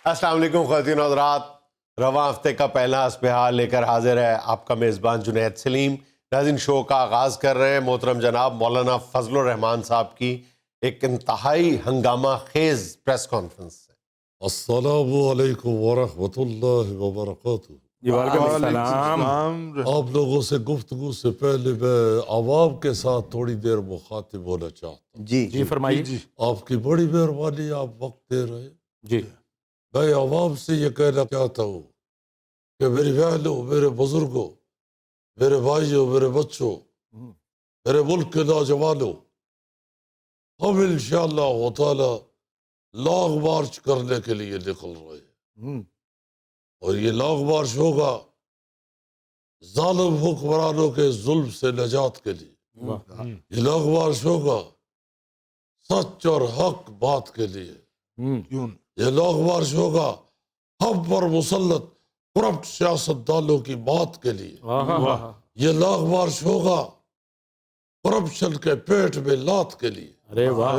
السلام علیکم خواتین و حضرات، رواں ہفتے کا پہلا حسب حال لے کر حاضر ہے آپ کا میزبان جنید سلیم۔ ناظرین، شو کا آغاز کر رہے ہیں محترم جناب مولانا فضل الرحمان صاحب کی ایک انتہائی ہنگامہ خیز پریس کانفرنس سے۔ السلام علیکم ورحمۃ اللہ وبرکاتہ۔ وعلیکم السلام۔ آپ لوگوں سے گفتگو سے پہلے میں عوام کے ساتھ تھوڑی دیر مخاطب ہونا چاہتا ہوں۔ جی فرمائیے۔ آپ کی بڑی مہربانی، آپ وقت دے رہے ہیں۔ جی میں عوام سے یہ کہنا چاہتا ہوں کہ میری بہنوں، میرے بزرگوں، میرے بھائیوں، میرے بچوں، میرے ملک کے نوجوانوں، ہم انشاءاللہ تعالی لانگ مارچ کرنے کے لیے نکل رہے ہیں، اور یہ لانگ مارچ ہوگا ظالم حکمرانوں کے ظلم سے نجات کے لیے۔ یہ لانگ مارچ ہوگا سچ اور حق بات کے لیے۔ یہ لانگ مارچ ہوگا ہم پر مسلط کرپٹ سیاستدانوں کی بات کے لیے۔ یہ لانگ مارچ ہوگا کرپشن کے پیٹ میں لات کے لیے۔ ارے واہ۔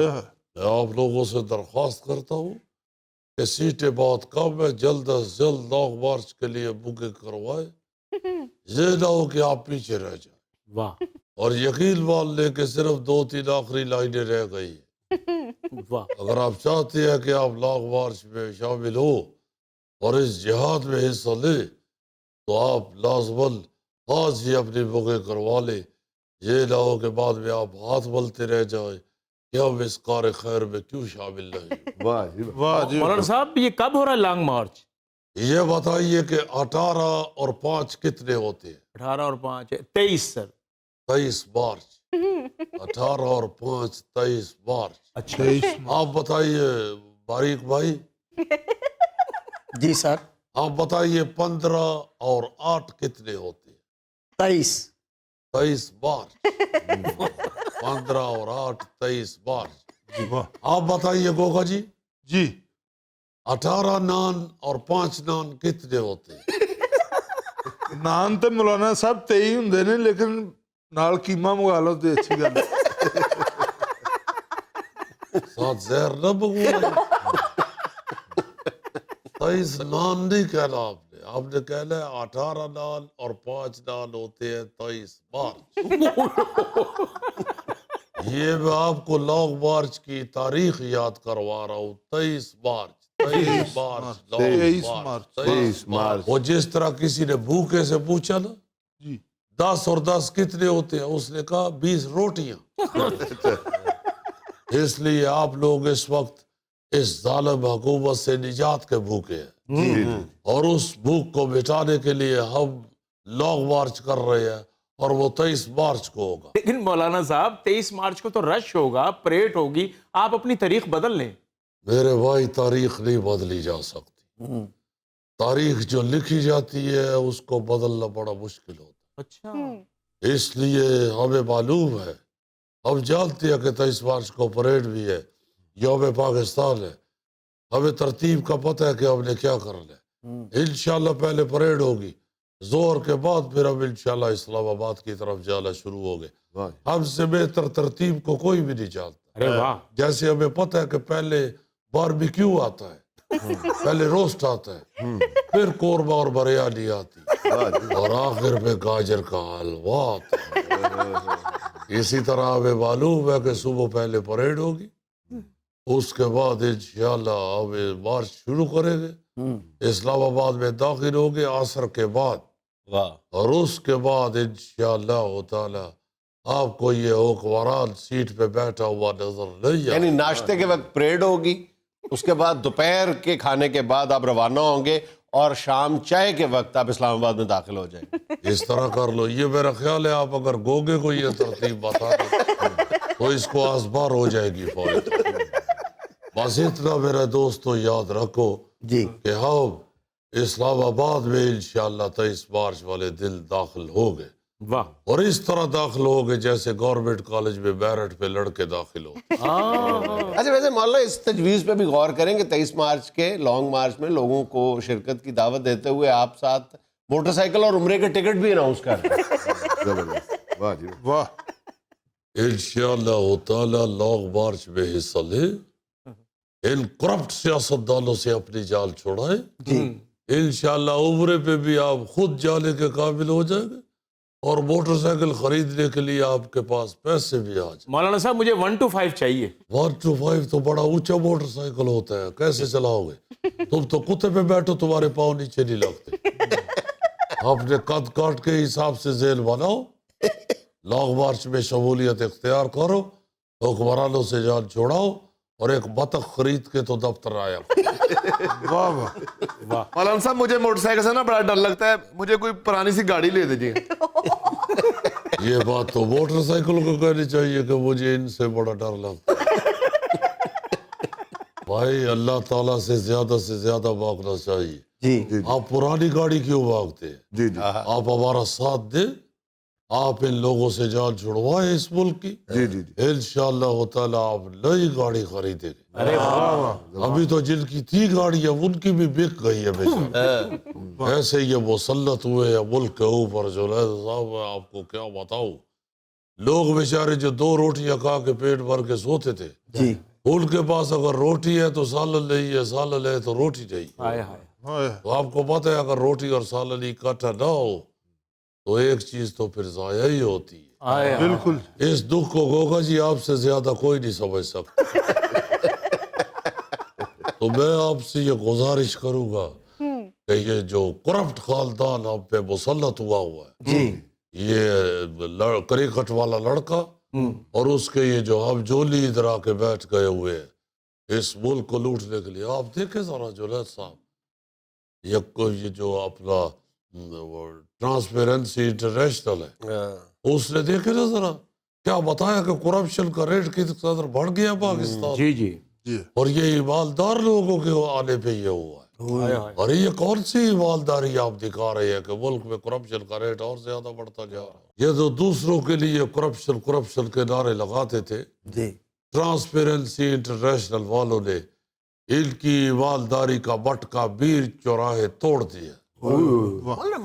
میں آپ لوگوں سے درخواست کرتا ہوں کہ سیٹیں بہت کم ہے، جلد از جلد لانگ مارچ کے لیے بکنگ کروائے۔ یہ نہ ہو کہ آپ پیچھے رہ جائیں، واہ اور یقین مان لیں کہ صرف 2-3 آخری لائنیں رہ گئی۔ واہ۔ اگر آپ چاہتے ہیں کہ آپ لانگ مارچ میں شامل ہو اور اس جہاد میں حصہ لیں تو آپ لازماً آج ہی اپنی بکنگ کروا لیں۔ یہ نہ ہو کہ بعد میں آپ ہاتھ ملتے رہ جائیں کہ ہم اس کار خیر میں کیوں شامل نہیں۔ مولانا صاحب، یہ کب ہو رہا ہے لانگ مارچ؟ یہ بتائیے کہ 18 اور 5 کتنے ہوتے ہیں؟ 18 اور 5 23 سر۔ 23 مارچ۔ 18 اور 5 23 مارچ۔ اچھا آپ بتائیے باریک بھائی، جی سر۔ آپ بتائیے 15 اور 8 کتنے ہوتے ہیں؟ 23۔ 23 مارچ۔ 15 اور 8 23 مارچ۔ آپ بتائیے گوگا جی، جی 18 نان اور 5 نان کتنے ہوتے ہیں؟ نان تو مولانا صاحب 23 ہوندے نے، لیکن نال قیمہ منگا لو تو اچھی گل ہے۔ ساتھ زہر نہ بگو۔ 23 نان نہیں کہنا آپ نے کہنا ہے 18 نان اور 5 نان ہوتے ہیں 23 مارچ۔ یہ میں آپ کو لانگ مارچ کی تاریخ یاد کروا رہا ہوں۔ 23 مارچ، 23 مارچ، 23 مارچ۔ وہ جس طرح کسی نے بھوکے سے پوچھا نا جی 10 اور 10 کتنے ہوتے ہیں، اس نے کہا 20 روٹیاں۔ اس لیے آپ لوگ اس وقت اس ظالم حکومت سے نجات کے بھوکے ہیں، اور اس بھوک کو مٹانے کے لیے ہم لانگ مارچ کر رہے ہیں، اور وہ 23 مارچ کو ہوگا۔ لیکن مولانا صاحب 23 مارچ کو تو رش ہوگا، پریڈ ہوگی، آپ اپنی تاریخ بدل لیں۔ میرے بھائی، تاریخ نہیں بدلی جا سکتی۔ تاریخ جو لکھی جاتی ہے اس کو بدلنا بڑا مشکل ہوتا اچھا ہے۔ اس لیے ہمیں معلوم ہے، ہم جانتے ہیں کہ 23 مارچ کو پریڈ بھی ہے، یوم پاکستان ہے، ہمیں ترتیب کا پتہ ہے کہ ہم نے کیا کرنا ہے۔ انشاءاللہ پہلے پریڈ ہوگی، زہر کے بعد پھر ہم انشاءاللہ اسلام آباد کی طرف جانا شروع ہو گئے۔ ہم سے بہتر ترتیب کو کوئی بھی نہیں جانتا۔ ارے واہ۔ جیسے ہمیں پتہ ہے کہ پہلے باربیکیو آتا ہے، پہلے روسٹ آتا ہے، پھر قورمہ اور بریانی آتی، اور آخر میں گاجر کا حلوہ آتا ہے۔ اسی طرح ہمیں معلوم ہے کہ صبح پہلے پریڈ ہوگی، اس کے بعد انشاءاللہ ہم مارچ شروع کریں گے، اسلام آباد میں داخل ہوگے عصر کے بعد، اور اس کے بعد انشاءاللہ تعالی آپ کو یہ حکمران سیٹ پہ بیٹھا ہوا نظر نہیں آئے۔ یعنی ناشتے کے وقت پریڈ ہوگی، اس کے بعد دوپہر کے کھانے کے بعد آپ روانہ ہوں گے، اور شام چائے کے وقت آپ اسلام آباد میں داخل ہو جائیں گے۔ اس طرح کر لو۔ یہ میرا خیال ہے آپ اگر گوگے کو یہ ترتیب بتا دیں تو اس کو آزمار ہو جائے گی فوج۔ بس اتنا میرے دوستو یاد رکھو جی کہ ہم اسلام آباد میں انشاءاللہ 23 مارچ والے دن داخل ہو گئے، واہ۔ اور اس طرح داخل ہو گئے جیسے گورنمنٹ کالج میں میرٹ پہ لڑکے داخل ہو۔ اچھا، ویسے مولانا اس تجویز پہ بھی غور کریں کہ 23 مارچ کے لانگ مارچ میں لوگوں کو شرکت کی دعوت دیتے ہوئے آپ ساتھ موٹر سائیکل اور عمرے کے ٹکٹ بھی اناؤنس کر دیں۔ واہ۔ انشاءاللہ تعالی لانگ مارچ میں حصہ لیں، ان کرپٹ سیاستدانوں سے اپنی جال چھوڑائیں. جی انشاءاللہ عمرے پہ بھی آپ خود جانے کے قابل ہو جائیں گے اور موٹر سائیکل خریدنے کے لیے آپ کے پاس پیسے بھی آ جائیں. مولانا صاحب مجھے 1 to 5 چاہیے. 1 to 5 تو بڑا اونچا موٹر سائیکل ہوتا ہے, کیسے چلاؤ گے؟ تم تو کتے پہ بیٹھو, تمہارے پاؤں نیچے نہیں لگتے. اپنے قد کاٹ کے حساب سے ذیل بناؤ, لانگ مارچ میں شمولیت اختیار کرو, حکمرانوں سے جان چھوڑاؤ اور ایک بطخ خرید کے تو دفتر آیا. واہ واہ. مولانا صاحب مجھے موٹر سائیکل سے نا بڑا ڈر لگتا ہے, مجھے کوئی پرانی سی گاڑی لے دیجیے. یہ بات تو موٹر سائیکل کو کہنی چاہیے کہ مجھے ان سے بڑا ڈر لگتا ہے. بھائی اللہ تعالیٰ سے زیادہ مانگنا چاہیے. جی آپ پرانی گاڑی کیوں مانگتے ہیں؟ جی جی آپ ہمارا ساتھ دیں, آپ ان لوگوں سے جان چھڑوائیں اس ملک کی. جی جی جی. انشاءاللہ تعالیٰ آپ نئی گاڑی خریدیں گے. ارے واہ. ابھی تو جن کی تھی گاڑیاں ان کی بھی بک گئی ہے بیچارے. ایسے یہ مسلط ہوئے ہیں ملک کے اوپر. جو صاحب میں آپ کو کیا بتاؤں, لوگ بیچارے جو 2 روٹیاں کھا کے پیٹ بھر کے سوتے تھے, جی ان کے پاس اگر روٹی ہے تو سالن نہیں ہے, سالن ہے تو روٹی نہیں. ہائے ہائے. تو آپ کو پتہ ہے اگر روٹی اور سالن اکٹھا نہ ہو تو ایک چیز تو پھر ضائع ہی ہوتی ہے. ہائے ہائے. بالکل. اس دکھ کو گوگا جی آپ سے زیادہ کوئی نہیں سمجھ سکتا. تو میں آپ سے یہ گزارش کروں گا کہ یہ جو کرپٹ خاندان ہم پہ مسلط ہوا ہے, جی یہ کرکٹ والا لڑکا اور اس کے یہ جو ہم جولی ادھر آ کے بیٹھ گئے ہوئے ہیں اس ملک کو لوٹنے کے لیے. آپ دیکھیں ذرا جنید صاحب, یہ جو اپنا ٹرانسپیرنسی انٹرنیشنل ہے, اس نے دیکھے نا ذرا کیا بتایا کہ کرپشن کا ریٹ کس قدر بڑھ گیا پاکستان. جی جی. اور یہ ایماندار لوگوں کے آنے پہ یہ ہوا ہے. ہائے ہائے. اور یہ کون سی ایمانداری آپ دکھا رہے ہیں کہ ملک میں کرپشن کا ریٹ اور زیادہ بڑھتا جا رہا ہے. یہ تو دوسروں کے لیے کرپشن کے نعرے لگاتے تھے, جی ٹرانسپیرنسی انٹرنیشنل والوں نے ان کی ایمانداری کا مٹکا بیر چوراہے توڑ دیا.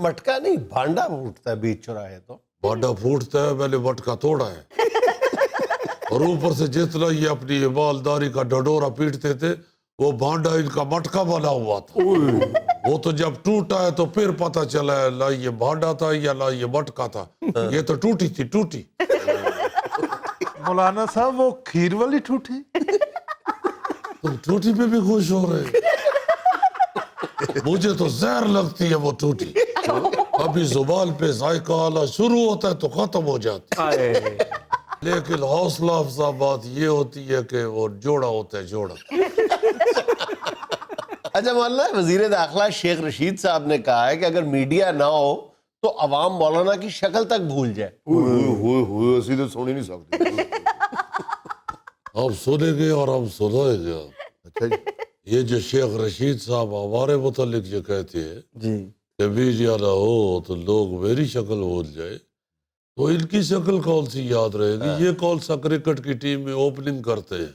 مٹکا نہیں, بھانڈا پھوٹتا ہے بیچ چوراہے تو. بانڈا پھوٹتا ہے, میں نے مٹکا توڑا ہے. اور اوپر سے جتنا یہ اپنی ایمانداری کا ڈڈورا پیٹتے تھے وہ بھانڈا ان کا مٹکا بنا ہوا تھا. وہ تو جب ٹوٹا ہے تو پھر پتہ چلا ہے نہ یہ بھانڈا تھا یا نہ یہ مٹکا تھا, یہ تو ٹوٹی تھی ٹوٹی. مولانا صاحب وہ کھیر والی ٹوٹی. تم ٹوٹی پہ بھی خوش ہو رہے ہیں. مجھے تو زہر لگتی ہے وہ ٹوٹی. ابھی زبان پہ ذائقہ آنا شروع ہوتا ہے تو ختم ہو جاتی ہے. ہائے. لیکن حوصلہ افزا بات یہ ہوتی ہے کہ وہ جوڑا ہوتا ہے جوڑا. اچھا مولانا, وزیر داخلہ شیخ رشید صاحب نے کہا ہے کہ اگر میڈیا نہ ہو تو عوام مولانا کی شکل تک بھول جائے. اسی تو سن ہی نہیں سکتے. آپ سنیں گے اور ہم سنائیں گے. اچھا جی. یہ جو شیخ رشید صاحب ہمارے متعلق جو کہتے ہیں جی کہ میڈیا نہ ہو تو لوگ میری شکل بھول جائے, تو ان کی شکل کون سی یاد رہے گی؟ یہ کون سا کرکٹ کی ٹیم میں اوپننگ کرتے ہیں؟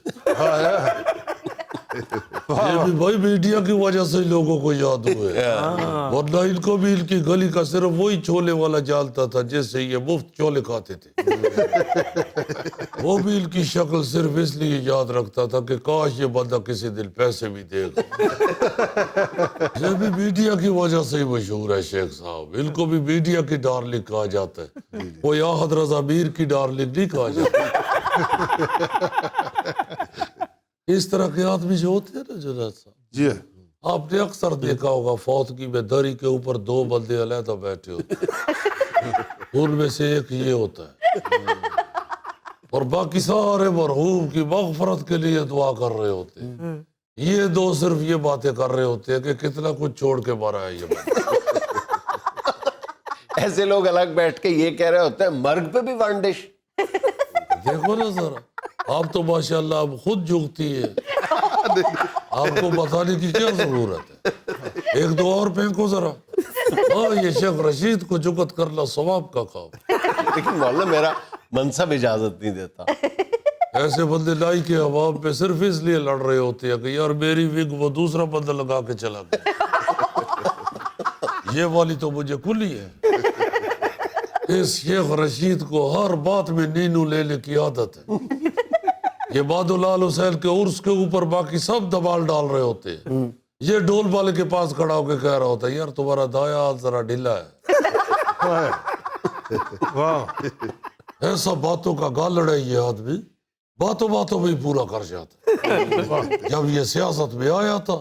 یہ بھی بھائی میڈیا کی وجہ سے لوگوں کو یاد ہوئے. ورنہ ان کو بھی ان کی گلی کا صرف وہی چھولے والا جانتا تھا جس سے یہ مفت چھولے کھاتے تھے. وہ بھی ان کی شکل صرف اس لیے یاد رکھتا تھا کہ کاش یہ بندہ کسی دن پیسے بھی دے گا. یہ بھی میڈیا کی وجہ سے ہی مشہور ہے شیخ صاحب. ان کو بھی میڈیا کی ڈارلنگ کہا جاتا ہے, کوئی آحد رضا میر کی ڈارلنگ نہیں کہا جاتا. اس طرح کے آدمی جو ہوتے ہیں نا جنید صاحب, جی آپ نے اکثر دیکھا ہوگا فوتگی میں دری کے اوپر 2 بندے علیحدہ بیٹھے ہوتے ہیں. ان میں سے ایک یہ ہوتا ہے اور باقی سارے مرحوم کی مغفرت کے لیے دعا کر رہے ہوتے ہیں. یہ 2 صرف یہ باتیں کر رہے ہوتے ہیں کہ کتنا کچھ چھوڑ کے مرا ہے یہ بندہ. ایسے لوگ الگ بیٹھ کے یہ کہہ رہے ہوتے ہیں مرگ پہ بھی ورنڈش. دیکھو نا ذرا, آپ تو ماشاءاللہ آپ خود جھکتی ہیں, آپ کو بتانے کی کیا ضرورت ہے. 1-2 اور پھینکو ذرا. ہاں, یہ شیخ رشید کو جھکت کرنا ثواب کا کام. لیکن مولانا میرا منصب اجازت نہیں دیتا. ایسے بندے لائی کے عوام پہ صرف اس لیے لڑ رہے ہوتے ہیں کہ یار میری وگ وہ دوسرا بندہ لگا کے چلا گیا, یہ والی تو مجھے کھلی ہے. اس شیخ رشید کو ہر بات میں نینو لینے کی عادت ہے. یہ بادل لال حسین کے عرس کے اوپر باقی سب دبال ڈال رہے ہوتے ہیں، یہ ڈھول والے کے پاس کھڑا ہو کے کہہ رہا ہوتا ہے یار تمہارا دایا ہاتھ ذرا ڈھیلا ہے. ایسا باتوں کا گالڑ ہے یہ آدمی، باتوں باتوں میں ہی پورا کر جاتا ہے. جب یہ سیاست میں آیا تھا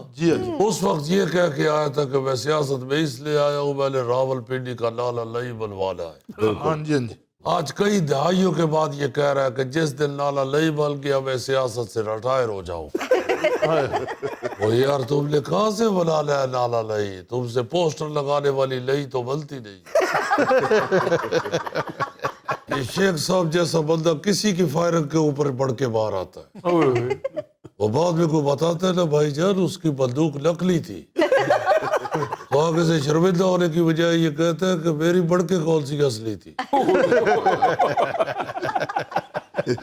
اس وقت یہ کہہ کے آیا تھا کہ میں سیاست میں اس لیے آیا ہوں میں نے راول پنڈی کا لالا لئی بنوانا ہے. آج کئی دہائیوں کے بعد یہ کہہ رہا ہے کہ جس دن لالا لئی بن گیا میں سیاست سے ریٹائر ہو جاؤں. وہ یار تم نے کہاں سے بنا لیا لالا لئی؟ تم سے پوسٹر لگانے والی لئی تو بنتی نہیں. یہ شیخ صاحب جیسا بندہ کسی کی فائرنگ کے اوپر بڑھ کے باہر آتا ہے. وہ بعد میں کوئی بتاتا ہے نا بھائی جان اس کی بندوق نقلی تھی، تو آگے سے شرمندہ ہونے کی بجائے یہ کہتا ہے کہ میری بڑھ کے کون سی اصلی تھی.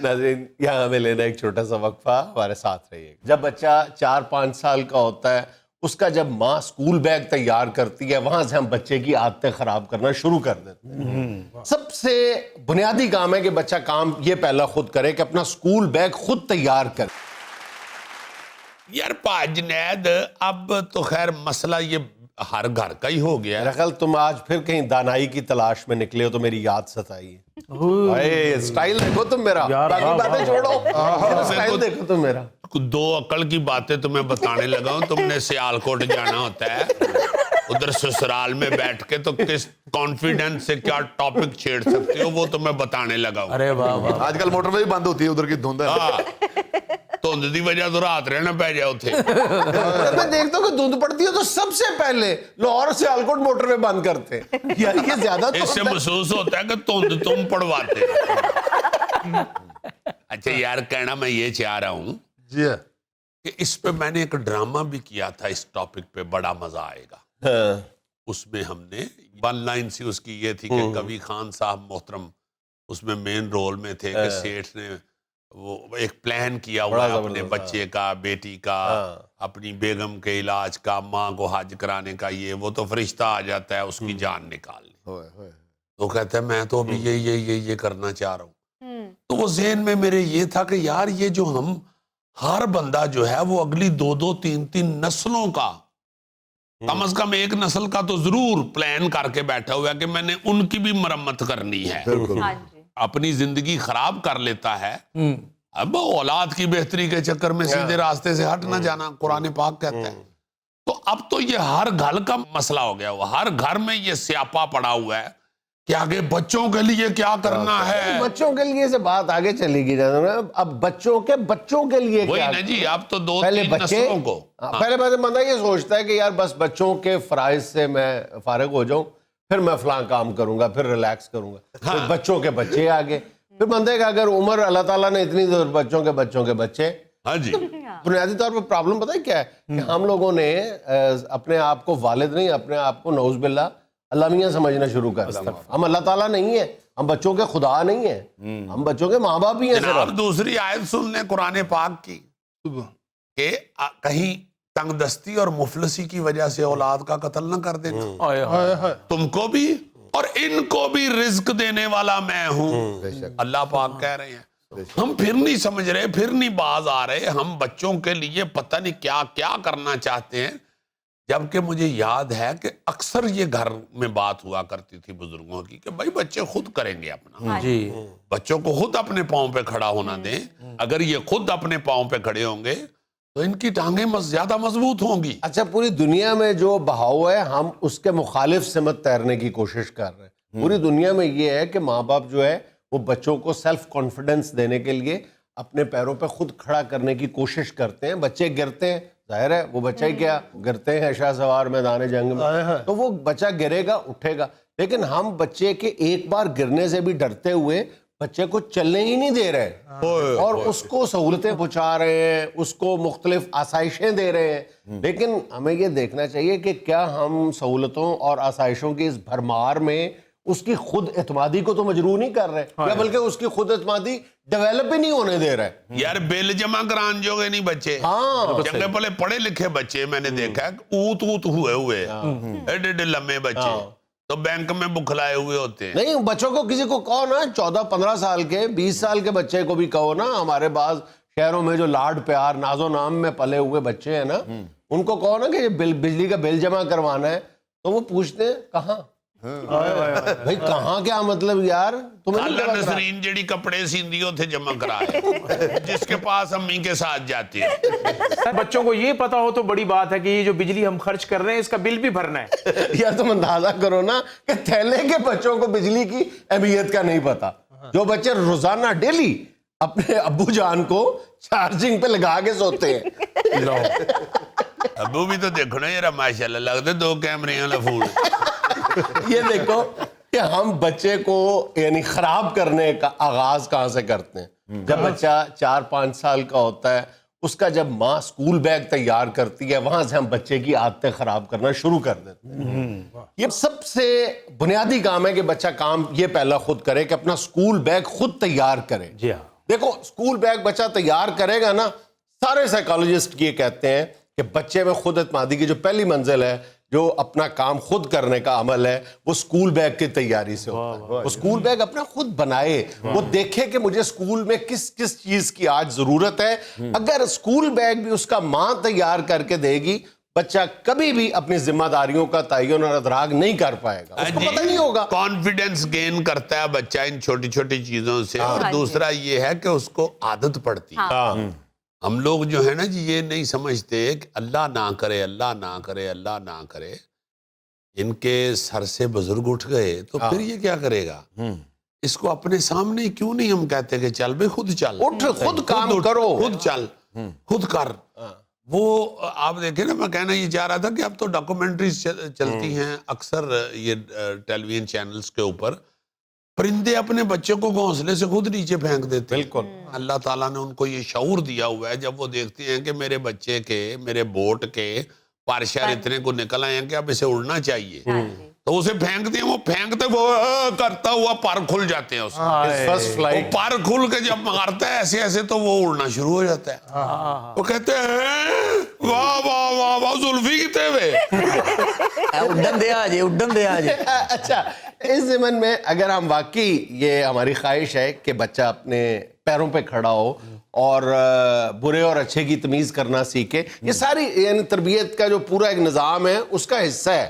ناظرین یہاں ہمیں لینا ایک چھوٹا سا وقفہ، ہمارے ساتھ رہیے. جب بچہ 4-5 سال کا ہوتا ہے اس کا جب ماں سکول بیگ تیار کرتی ہے وہاں سے ہم بچے کی عادتیں خراب کرنا شروع کر دیتے ہیں. سب سے بنیادی کام ہے کہ بچہ کام یہ پہلا خود کرے کہ اپنا سکول بیگ خود تیار کرے. یار پا جنید اب تو خیر مسئلہ یہ ہر گھر کا ہی ہو گیا ہے. میرا خیال تم آج پھر کہیں دانائی کی تلاش میں نکلے ہو تو میری یاد ستائی ہے. سٹائل دیکھو تم میرا، باقی باتیں چھوڑو، سٹائل دیکھو تم میرا. 2 عقل کی باتیں تمہیں بتانے لگا ہوں. تم نے سیالکوٹ جانا ہوتا ہے، ادھر سسرال میں بیٹھ کے تو کس کانفیڈنس سے کیا ٹاپک چھیڑ سکتے ہو وہ تمہیں بتانے لگا ہوں. ارے واہ واہ، آج کل موٹر وے بھی بند ہوتی ہے ادھر کی دھند ہے. دھند دی وجہ تو رات رہنا پہ جاؤ تھے. میں دیکھتا ہوں کہ دھند پڑتی ہے تو سب سے پہلے لاہور سے سیالکوٹ موٹر وے بند کرتے ہیں. یار یہ زیادہ اس سے محسوس ہوتا ہے کہ دھند تم پڑواتے. اچھا یار کہنا میں یہ چاہ رہا ہوں جی کہ اس پہ میں نے ایک ڈرامہ بھی کیا تھا، اس ٹاپک پہ بڑا مزہ آئے گا. اس میں ہم نے 1 لائن سی اس کی یہ تھی کہ کبھی خان صاحب محترم اس میں مین رول میں تھے کہ سیٹھ نے وہ ایک پلان کیا ہوا ہے اپنے بچے کا، بیٹی کا، اپنی بیگم کے علاج کا، ماں کو حج کرانے کا. یہ وہ تو فرشتہ آ جاتا ہے اس کی جان نکالنے. تو کہتا ہے میں تو ابھی یہ کرنا چاہ رہا ہوں. تو وہ ذہن میں میرے یہ تھا کہ یار یہ جو ہم ہر بندہ جو ہے وہ اگلی 2-2 3-3 نسلوں کا کم از کم ایک نسل کا تو ضرور پلان کر کے بیٹھا ہوا ہے کہ میں نے ان کی بھی مرمت کرنی ہے. اپنی زندگی خراب کر لیتا ہے. اب اولاد کی بہتری کے چکر میں سیدھے راستے سے ہٹ نہ جانا قرآن پاک کہتا ہے. تو اب تو یہ ہر گھر کا مسئلہ ہو گیا ہوا، ہر گھر میں یہ سیاپا پڑا ہوا ہے کہ آگے بچوں کے لیے کیا کرنا ہے. بچوں کے لیے سے بات آگے چلے گی. اب بچوں کے لیے وہی کیا؟ نا جی، اب تو 2-3 بچے نسلوں کو. پہلے بندہ یہ سوچتا ہے کہ یار بس بچوں کے فرائض سے میں فارغ ہو جاؤں پھر میں فلاں کام کروں گا، پھر ریلیکس کروں گا. پھر بچوں کے بچے آگے، پھر بندے کا اگر عمر اللہ تعالیٰ نے اتنی دور بچوں کے بچے. ہاں جی بنیادی طور پر پرابلم پتہ ہے کیا ہے کہ ہم لوگوں نے اپنے آپ کو والد نہیں، اپنے آپ کو نعوذ باللہ اللہ میاں سمجھنا شروع کر دیا. ہم اللہ تعالیٰ نہیں ہیں، ہم بچوں کے خدا نہیں ہیں، ہم بچوں کے ماں باپ ہی ہیں. جناب دوسری آیت سن لیں قرآن پاک کی کہ کہیں تنگ دستی اور مفلسی کی وجہ سے اولاد کا قتل نہ کر دینا. تم کو بھی اور ان کو بھی رزق دینے والا میں ہوں. اللہ پاک کہہ رہے ہیں. ہم پھر نہیں سمجھ رہے، پھر نہیں باز آ رہے. ہم بچوں کے لیے پتہ نہیں کیا کیا کرنا چاہتے ہیں، جبکہ مجھے یاد ہے کہ اکثر یہ گھر میں بات ہوا کرتی تھی بزرگوں کی کہ بھائی بچے خود کریں گے اپنا. جی بچوں کو خود اپنے پاؤں پہ کھڑا ہونا دیں. اگر یہ خود اپنے پاؤں پہ کھڑے ہوں گے تو ان کی ٹانگیں زیادہ مضبوط ہوں گی. اچھا پوری دنیا میں جو بہاؤ ہے ہم اس کے مخالف سمت تیرنے کی کوشش کر رہے ہیں. پوری دنیا میں یہ ہے کہ ماں باپ جو ہے وہ بچوں کو سیلف کانفیڈنس دینے کے لیے اپنے پیروں پہ خود کھڑا کرنے کی کوشش کرتے ہیں. بچے گرتے ہیں، ظاہر ہے وہ بچہ ہی کیا گرتے ہیں شاہ سوار میدان جنگ میں، تو وہ بچہ گرے گا اٹھے گا. لیکن ہم بچے کے ایک بار گرنے سے بھی ڈرتے ہوئے بچے کو چلنے ہی نہیں دے رہے اور اس کو سہولتیں پہنچا رہے ہیں، اس کو مختلف آسائشیں دے رہے ہیں. لیکن ہمیں یہ دیکھنا چاہیے کہ کیا ہم سہولتوں اور آسائشوں کی اس بھرمار میں اس کی خود اعتمادی کو تو مجروح نہیں کر رہے یا بلکہ اس کی خود اعتمادی ڈیولپ ہی نہیں ہونے دے رہے. یار بل جمع کران جو گے نہیں بچے، چنگے پلے پڑھے لکھے بچے میں نے دیکھا ہے اوت ہوئے ایڈے لمبے بچے تو بینک میں بکھلائے ہوئے ہوتے ہیں. نہیں بچوں کو کسی کو کہو نا 14-15 سال کے 20 سال کے بچے کو بھی کہو نا، ہمارے بعض شہروں میں جو لاڈ پیار ناز و نام میں پلے ہوئے بچے ہیں نا, ان کو کہو نا کہ یہ بجلی کا بل جمع کروانا ہے تو وہ پوچھتے ہیں کہاں. بھائی کہاں کیا مطلب یار, تمہیں نہیں خالہ پتا؟ نسرین جڑی کپڑے سیندی تھے جمع کرائے, جس کے پاس امی کے ساتھ جاتی ہے. بچوں کو یہ پتا ہو تو بڑی بات ہے کہ یہ جو بجلی ہم خرچ کر رہے ہیں اس کا بل بھی بھرنا ہے. یا تم اندازہ کرو نا کہ تھیلے کے بچوں کو بجلی کی اہمیت کا نہیں پتا, جو بچے روزانہ ڈیلی اپنے ابو جان کو چارجنگ پہ لگا کے سوتے ہیں. ابو بھی تو دیکھو نا یار, ماشاءاللہ لگتے 2 کیمرے والا فون. یہ دیکھو کہ ہم بچے کو یعنی خراب کرنے کا آغاز کہاں سے کرتے ہیں. جب بچہ 4-5 سال کا ہوتا ہے, اس کا جب ماں اسکول بیگ تیار کرتی ہے, وہاں سے ہم بچے کی عادتیں خراب کرنا شروع کر دیتے ہیں. یہ سب سے بنیادی کام ہے کہ بچہ کام یہ پہلا خود کرے کہ اپنا اسکول بیگ خود تیار کرے. جی ہاں, دیکھو اسکول بیگ بچہ تیار کرے گا نا, سارے سائیکالوجسٹ یہ کہتے ہیں کہ بچے میں خود اعتمادی کی جو پہلی منزل ہے, جو اپنا کام خود کرنے کا عمل ہے, وہ اسکول بیگ کی تیاری سے ہوتا ہے. وہ اسکول بیگ اپنا خود بنائے, وہ دیکھے کہ مجھے اسکول میں کس کس چیز کی آج ضرورت ہے. اگر اسکول بیگ بھی اس کا ماں تیار کر کے دے گی, بچہ کبھی بھی اپنی ذمہ داریوں کا تعین اور ادراک نہیں کر پائے گا, اس کو پتہ نہیں ہوگا. کانفیڈنس گین کرتا ہے بچہ ان چھوٹی چھوٹی چیزوں سے. اور دوسرا یہ ہے کہ اس کو عادت پڑتی ہے. ہم لوگ جو ہے نا جی, یہ نہیں سمجھتے کہ اللہ نہ کرے, اللہ نہ کرے, اللہ نہ کرے ان کے سر سے بزرگ اٹھ گئے تو پھر یہ کیا کرے گا. اس کو اپنے سامنے کیوں نہیں ہم کہتے کہ چل بھائی خود چل, اٹھ, خود کام کرو, خود چل, خود کر. وہ آپ دیکھیں نا, میں کہنا یہ چاہ رہا تھا کہ اب تو ڈاکومنٹریز چلتی ہیں اکثر یہ ٹیلی ویژن چینلز کے اوپر, پرندے اپنے بچوں کو گھونسلے سے خود نیچے پھینک دیتے ہیں. بالکل. اللہ تعالیٰ نے ان کو یہ شعور دیا ہوا ہے, جب وہ دیکھتے ہیں کہ میرے بچے کے, میرے بوٹ کے پارشر اتنے کو نکل آئے ہیں کہ اب اسے اڑنا چاہیے, تو اسے پھینکتے ہیں, وہ پھینکتے وہ کرتا ہوا پر کھل جاتے ہیں اس فرسٹ وہ فلائٹ. پر کھل کے جب مارتا ہے ایسے ایسے تو وہ اڑنا شروع ہو جاتا ہے. وہ کہتے ہیں واہ واہ واہ واہ زلفی کتے ہوئے. اڈن دے آجے, اڈن دے آجے. اچھا, اس ضمن میں اگر ہم واقعی, یہ ہماری خواہش ہے کہ بچہ اپنے پیروں پہ کھڑا ہو اور برے اور اچھے کی تمیز کرنا سیکھے, یہ ساری یعنی تربیت کا جو پورا ایک نظام ہے اس کا حصہ ہے.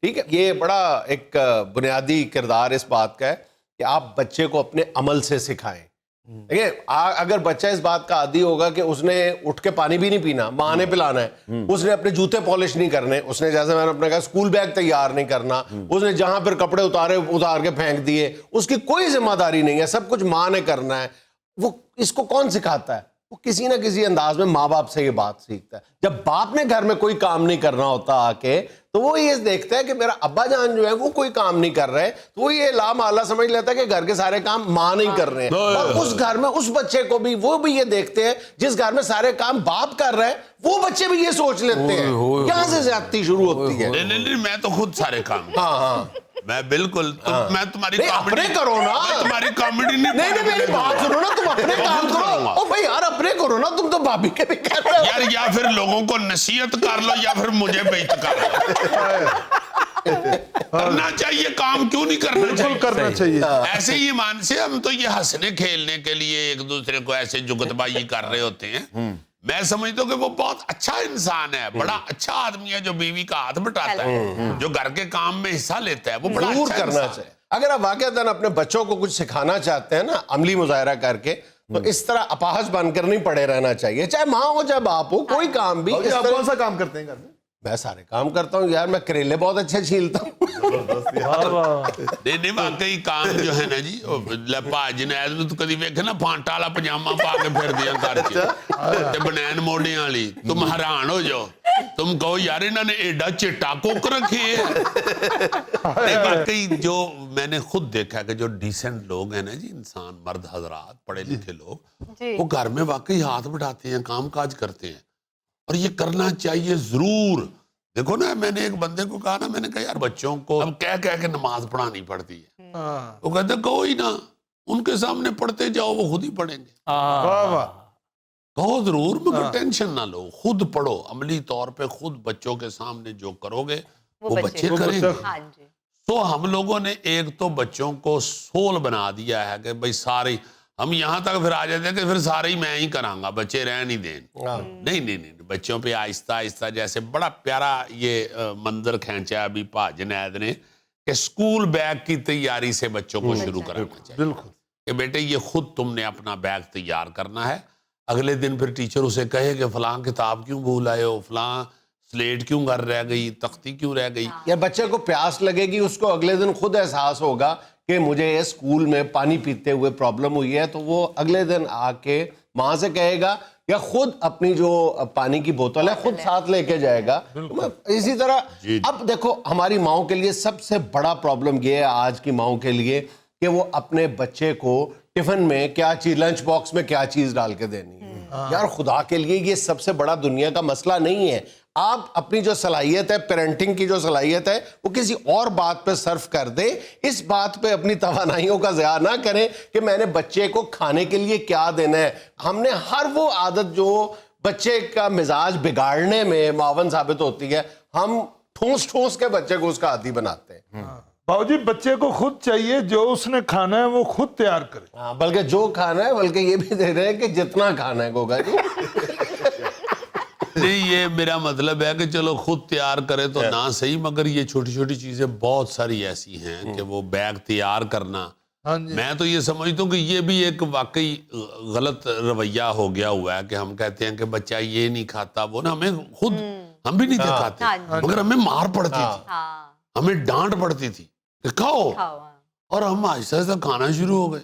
ٹھیک ہے, یہ بڑا ایک بنیادی کردار اس بات کا ہے کہ آپ بچے کو اپنے عمل سے سکھائیں. دیکھیں, اگر بچہ اس بات کا عادی ہوگا کہ اس نے اٹھ کے پانی بھی نہیں پینا, ماں نے پلانا ہے, اس نے اپنے جوتے پالش نہیں کرنے, اس نے جیسے میں نے اپنے کہا اسکول بیگ تیار نہیں کرنا, اس نے جہاں پھر کپڑے اتار کے پھینک دیے, اس کی کوئی ذمہ داری نہیں ہے, سب کچھ ماں نے کرنا ہے. وہ اس کو کون سکھاتا ہے؟ وہ کسی نہ کسی انداز میں ماں باپ سے یہ بات سیکھتا ہے. جب باپ نے گھر میں کوئی کام نہیں کرنا ہوتا آ کے, تو وہ یہ دیکھتا ہے کہ میرا ابا جان جو ہے وہ کوئی کام نہیں کر رہے, تو وہ یہ لامحالہ سمجھ لیتا ہے کہ گھر کے سارے کام ماں نہیں کر رہے ہیں. اور اس گھر میں اس بچے کو بھی وہ بھی یہ دیکھتے ہیں, جس گھر میں سارے کام باپ کر رہے ہیں وہ بچے بھی یہ سوچ لیتے ہیں. یہاں سے زیادتی شروع ہوتی ہے. نہیں, میں تو خود سارے کام, ہاں, میں بالکل, میں تمہاری اپنے کرو نا, تمہاری کامیڈی نہیں میری بات سنو نا, تم اپنے کام کرو. او بھائی یار اپنے کرو نا, تم تو بھابھی کے بھی کر رہے ہو یار. یا پھر لوگوں کو نصیحت کر لو یا پھر مجھے بیعت کر لو. کرنا چاہیے کام, کیوں نہیں کرنا چاہیے, کرنا چاہیے. ایسے ہی مان سے ہم تو یہ ہنسنے کھیلنے کے لیے ایک دوسرے کو ایسے جگتبائی کر رہے ہوتے ہیں. میں سمجھتا ہوں کہ وہ بہت اچھا انسان ہے, بڑا اچھا آدمی ہے جو بیوی کا ہاتھ بٹاتا ہے, جو گھر کے کام میں حصہ لیتا ہے, وہ بڑا ضرور اچھا کرنا انسان چاہیے. ہے. اگر آپ واقعتاً اپنے بچوں کو کچھ سکھانا چاہتے ہیں نا, عملی مظاہرہ کر کے, تو اس طرح اپاہج بن کر نہیں پڑے رہنا چاہیے, چاہے ماں ہو چاہے باپ ہو, کوئی کام بھی. اس آپ طرح کون سا کام کرتے ہیں گھر میں؟ میں سارے کام کرتا ہوں یار, میں کریلے بہت اچھے چھیلتا ہوں. نہیں واقعی کام جو ہے نا جی, جنید میں تو کدی ویکھے نا پھانٹا والا پجامہ پا کے پھر دیا کر کے بنین موڈیاں والی, تم حیران ہو جاؤ, تم کہو یار انہوں نے ایڈا چٹا کوک رکھے ہے. واقعی جو میں نے خود دیکھا کہ جو ڈیسنٹ لوگ ہیں نا جی, انسان, مرد حضرات, پڑھے لکھے لوگ, وہ گھر میں واقعی ہاتھ بٹاتے ہیں, کام کاج کرتے ہیں, اور یہ کرنا چاہیے ضرور. دیکھو نا, میں نے ایک بندے کو کہا نا, میں نے کہا یار بچوں کو اب کہہ کے نماز پڑھانی پڑتی ہے. وہ کہتے کوئی نہ, ان کے سامنے پڑھتے جاؤ, وہ خود ہی پڑھیں گے. کہو ضرور, مگر ٹینشن نہ لو, خود پڑھو. عملی طور پہ خود بچوں کے سامنے جو کرو گے وہ بچے کریں گے. تو ہم لوگوں نے ایک تو بچوں کو سول بنا دیا ہے کہ بھئی ساری ہم یہاں تک پھر آ جاتے ہیں کہ پھر سارے ہی میں ہی کراں گا, بچے رہ نہیں دیں. نہیں, بچوں پہ آہستہ آہستہ, جیسے بڑا پیارا یہ منظر کھینچا ابھی پا جنید نے کہ اسکول بیگ کی تیاری سے بچوں کو شروع کرانا چاہیے. بالکل. کہ بیٹے یہ خود تم نے اپنا بیگ تیار کرنا ہے. اگلے دن پھر ٹیچر اسے کہے کہ فلاں کتاب کیوں بھول آئے ہو, فلاں سلیٹ کیوں گھر رہ گئی, تختی کیوں رہ گئی. یا بچے کو پیاس لگے گی, اس کو اگلے دن خود احساس ہوگا کہ مجھے اسکول میں پانی پیتے ہوئے پرابلم ہوئی ہے, تو وہ اگلے دن آ کے ماں سے کہے گا, یا خود اپنی جو پانی کی بوتل ہے خود ساتھ لے کے جائے گا. اسی طرح اب دیکھو ہماری ماؤں کے لیے سب سے بڑا پرابلم یہ ہے آج کی ماؤں کے لیے کہ وہ اپنے بچے کو ٹفن میں کیا چیز, لنچ باکس میں کیا چیز ڈال کے دینی ہے. یار خدا کے لیے یہ سب سے بڑا دنیا کا مسئلہ نہیں ہے. آپ اپنی جو صلاحیت ہے, پیرنٹنگ کی جو صلاحیت ہے, وہ کسی اور بات پہ صرف کر دیں. اس بات پہ اپنی توانائیوں کا ضیاع نہ کریں کہ میں نے بچے کو کھانے کے لیے کیا دینا ہے. ہم نے ہر وہ عادت جو بچے کا مزاج بگاڑنے میں معاون ثابت ہوتی ہے, ہم ٹھونس ٹھونس کے بچے کو اس کا عادی بناتے ہیں. باؤ جی بچے کو خود چاہیے جو اس نے کھانا ہے وہ خود تیار کرے. ہاں, بلکہ جو کھانا ہے, بلکہ یہ بھی دے رہے ہیں کہ جتنا کھانا ہے گوگا جی. نہیں, یہ میرا مطلب ہے کہ چلو خود تیار کرے تو نہ صحیح, مگر یہ چھوٹی چھوٹی چیزیں بہت ساری ایسی ہیں کہ وہ بیگ تیار کرنا, میں تو یہ سمجھتا ہوں کہ یہ بھی ایک واقعی غلط رویہ ہو گیا ہوا ہے کہ ہم کہتے ہیں کہ بچہ یہ نہیں کھاتا, وہ نا ہمیں خود, ہم بھی نہیں تھے کھاتے, مگر ہمیں مار پڑتی تھی, ہمیں ڈانٹ پڑتی تھی کہ کھاؤ, اور ہم آہستہ آہستہ کھانا شروع ہو گئے.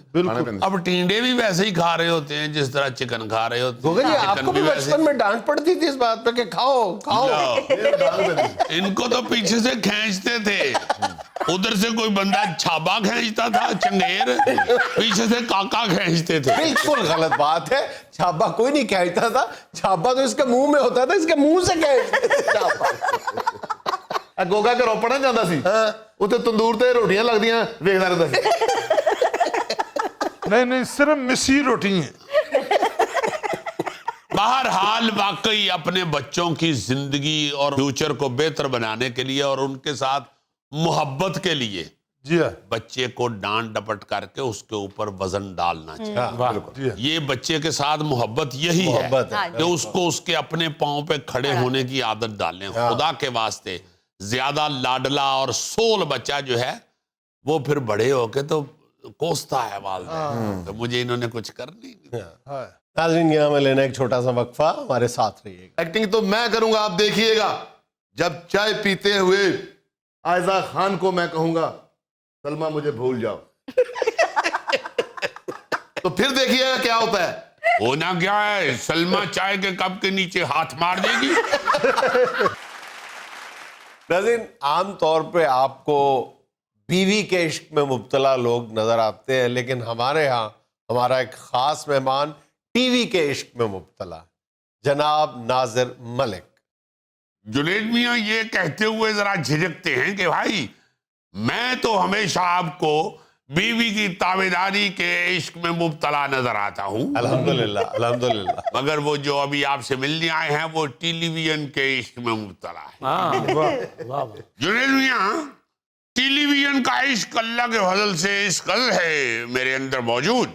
اب ٹینڈے بھی ویسے ہی کھا رہے ہوتے ہیں جس طرح چکن کھا رہے ہوتے گوگا جی ہیں. آپ کو بھی بچپن میں ڈانٹ پڑتی تھی اس بات پہ کہ کھاؤ کھاؤ؟ ان کو تو پیچھے سے کھینچتے تھے, ادھر سے کوئی بندہ چھابا کھینچتا تھا, چنگیر, پیچھے سے کاکا کھینچتے تھے. بالکل غلط بات ہے, چھابا کوئی نہیں کھینچتا تھا, چھابا تو اس کے منہ میں ہوتا تھا, اس کے منہ سے کھینچتا. گوگا کے روپڑ نہ جاتا سی, اتنے تندور تے روٹیاں لگدیاں ویکھدا رہندا سی. نہیں صرف مسی روٹی ہیں. بہرحال واقعی اپنے بچوں کی زندگی اور فیوچر کو بہتر بنانے کے لیے اور ان کے ساتھ محبت کے لیے جی ہاں, بچے کو ڈانٹ ڈپٹ کر کے اس کے اوپر وزن ڈالنا چاہیے. جی ہاں. یہ بچے کے ساتھ محبت یہی محبت ہے ہے. کہ اس کو اس کے اپنے پاؤں پہ کھڑے ہونے کی عادت ڈالیں. خدا کے واسطے زیادہ لاڈلا اور سول بچہ جو ہے وہ پھر بڑے ہو کے تو کوستا ہے والدین, تو مجھے انہوں نے کچھ کر نہیں. ناظرین یہاں میں لینا ایک چھوٹا سا وقفہ, ہمارے ساتھ رہیے گا. ایکٹنگ تو میں کروں گا, آپ دیکھیے گا. جب چائے پیتے ہوئے آئزہ خان کو میں کہوں گا سلمہ مجھے بھول جاؤ, تو پھر دیکھیے گا کیا ہوتا ہے. ہونا کیا ہے, سلمہ چائے کے کپ کے نیچے ہاتھ مار دے گی. ناظرین عام طور پہ آپ کو بیوی کے عشق میں مبتلا لوگ نظر آتے ہیں, لیکن ہمارے ہاں ہمارا ایک خاص مہمان ٹی وی کے عشق میں مبتلا, جناب ناظر ملک. جنید میاں یہ کہتے ہوئے ذرا جھجکتے ہیں کہ بھائی میں تو ہمیشہ آپ کو بیوی کی تابعداری کے عشق میں مبتلا نظر آتا ہوں, الحمدللہ الحمدللہ, مگر وہ جو ابھی آپ سے ملنے آئے ہیں وہ ٹیلی ویژن کے عشق میں مبتلا ہے. جنید میاں ٹیلی ویژن کا عشق اللہ کے فضل سے اس قدر ہے میرے اندر موجود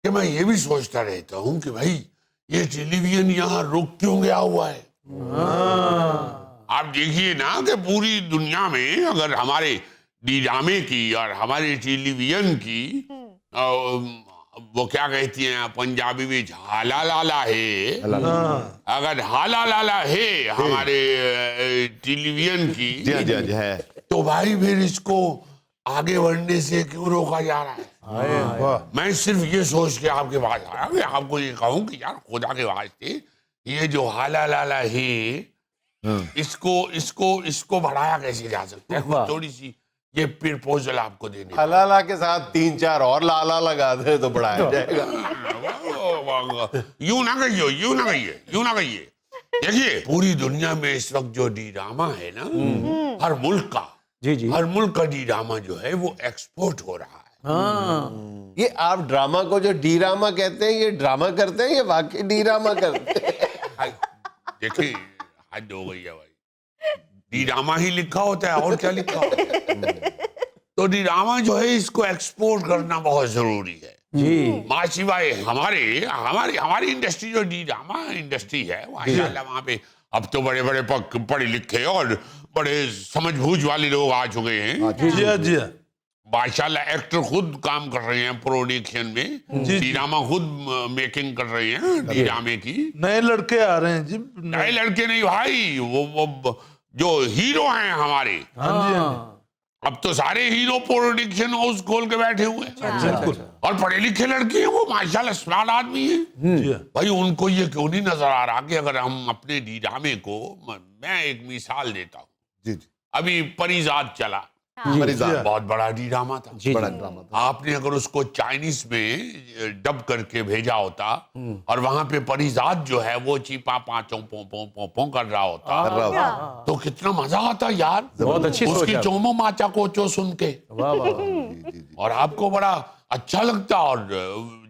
کہ میں یہ بھی سوچتا رہتا ہوں کہ بھائی یہ ٹیلی ویژن یہاں رک کیوں گیا ہوا ہے. آپ دیکھیے نا کہ پوری دنیا میں اگر ہمارے ڈرامے کی اور ہمارے ٹیلی ویژن کی وہ کیا کہتی ہیں پنجابی میں ہالا لالا ہے, اگر ہالا لالا ہے ہمارے ٹیلی ویژن کی جی ہے, تو بھائی پھر اس کو آگے بڑھنے سے کیوں روکا جا رہا ہے. میں صرف یہ سوچ کے آپ کے پاس آیا کہ آپ کو یہ کہوں کہ یار خدا کے واسطے یہ جو ہالا لالا ہے اس کو بڑھایا کیسے جا سکتا ہے. تھوڑی سی یہ پرپوزل آپ کو دینے حلالہ کے ساتھ 3-4 اور لالا لگا دے تو بڑھایا جائے گا. یوں نہ کہیے. دیکھیے پوری دنیا میں اس وقت جو ڈراما ہے نا, ہر ملک کا, ہر ملک کا ڈراما جو ہے وہ ایکسپورٹ ہو رہا ہے. یہ آپ ڈراما کو جو ڈراما کہتے ہیں یہ ڈراما کرتے ہیں, یہ واقعی ڈراما کرتے ہیں. دیکھیں حد ہو گئی ہے بھائی, ڈراما ہی لکھا ہوتا ہے اور کیا لکھا ہوتا ہے. تو ڈراما جو ہے اس کو ایکسپورٹ کرنا بہت ضروری ہے. جی معاشی بھائی ہماری انڈسٹری جو ڈراما انڈسٹری ہے ماشاءاللہ وہاں پہ اب تو بڑے بڑے پڑھے لکھے اور بڑے سمجھ بوجھ والے لوگ آ چکے ہیں. جی ہاں جی ہاں ماشاءاللہ ایکٹر خود کام کر رہے ہیں پروڈکشن میں, ڈراما خود میکنگ کر رہے ہیں ڈرامے کی. نئے لڑکے آ رہے ہیں جی. نئے لڑکے نہیں بھائی, وہ جو ہیرو ہیں ہمارے, اب تو سارے ہیرو پروڈکشن ہاؤس کھول کے بیٹھے ہوئے ہیں اور پڑھے لکھے لڑکے ہیں, وہ ماشاءاللہ اسمارٹ آدمی ہیں بھائی. ان کو یہ کیوں نہیں نظر آ رہا کہ اگر ہم اپنے ڈرامے کو, میں ایک مثال دیتا ہوں, جی جی ابھی پریزاد چلا, بہت بڑا ڈراما تھا, بڑا ڈرامہ تھا. آپ نے اگر اس کو چائنیز میں ڈب کر کے بھیجا ہوتا اور وہاں پہ پریزاد جو ہے وہ چیپا پانچوں پوں کر رہا ہوتا تو کتنا مزہ آتا یار, بہت اچھی اس سوچ کی ہے. چومو ماچا کوچو سن کے, اور آپ کو بڑا اچھا لگتا. اور